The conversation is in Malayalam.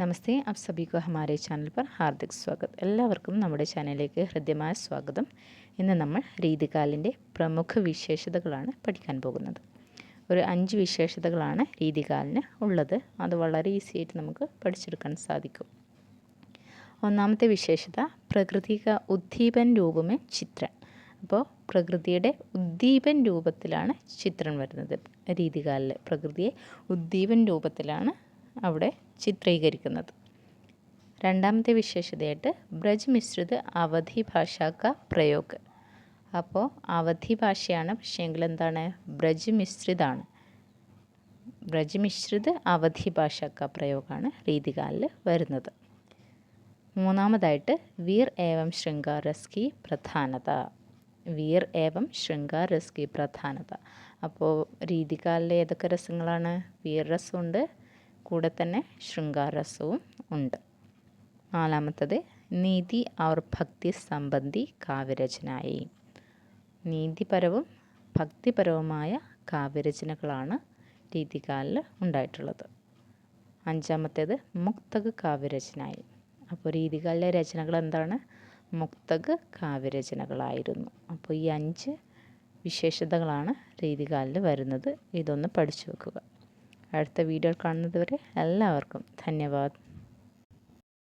നമസ്തേ, आप सभी को हमारे ചാനൽ पर ഹാർദിക് സ്വാഗതം. എല്ലാവർക്കും നമ്മുടെ ചാനലിലേക്ക് ഹൃദ്യമായ സ്വാഗതം. ഇന്ന് നമ്മൾ രീതികാലിൻ്റെ പ്രമുഖ വിശേഷതകളാണ് പഠിക്കാൻ പോകുന്നത്. ഒരു 5 വിശേഷതകളാണ് രീതികാലിന് ഉള്ളത്. അത് വളരെ ഈസി ആയിട്ട് നമുക്ക് പഠിച്ചെടുക്കാൻ സാധിക്കും. ഒന്നാമത്തെ വിശേഷത പ്രകൃതിക ഉദ്ദീപൻ രൂപമേ ചിത്രൻ. അപ്പോൾ പ്രകൃതിയുടെ ഉദ്ദീപൻ രൂപത്തിലാണ് ചിത്രം വരുന്നത്. രീതികാലിൽ പ്രകൃതിയെ ഉദ്ദീപൻ രൂപത്തിലാണ് അവിടെ ചിത്രീകരിക്കുന്നത്. രണ്ടാമത്തെ വിശേഷതയായിട്ട് ബ്രജ് മിശ്രിത് അവധി ഭാഷാക്ക പ്രയോഗ. അപ്പോൾ അവധി ഭാഷയാണ്, പക്ഷേങ്കിൽ എന്താണ്, ബ്രജ് മിശ്രിതാണ്. ബ്രജ് മിശ്രിത് അവധി ഭാഷാക്ക പ്രയോഗമാണ് രീതികാലിൽ വരുന്നത്. മൂന്നാമതായിട്ട് വീർ ഏവം ശൃംഗാർ രസ് കി പ്രധാനത. വീർ ഏവം ശൃംഗാർ രസ് കി പ്രധാനത. അപ്പോൾ രീതികാലിലെ ഏതൊക്കെ രസങ്ങളാണ്? വീർരസമുണ്ട്, കൂടെ തന്നെ ശൃംഗാരസവും ഉണ്ട്. നാലാമത്തത് നീതി ഔർ ഭക്തി സംബന്ധി കാവ്യരചനായി. നീതിപരവും ഭക്തിപരവുമായ കാവ്യരചനകളാണ് രീതികാലിൽ ഉണ്ടായിട്ടുള്ളത്. അഞ്ചാമത്തേത് മുക്തക് കാവ്യരചനായി. അപ്പോൾ രീതികാലിലെ രചനകൾ എന്താണ്? മുക്തക് കാവ്യരചനകളായിരുന്നു. അപ്പോൾ ഈ 5 വിശേഷതകളാണ് രീതികാലിൽ വരുന്നത്. ഇതൊന്ന് പഠിച്ചു വെക്കുക. അടുത്ത വീഡിയോ കാണുന്നത് വരെ എല്ലാവർക്കും ധന്യവാദ്.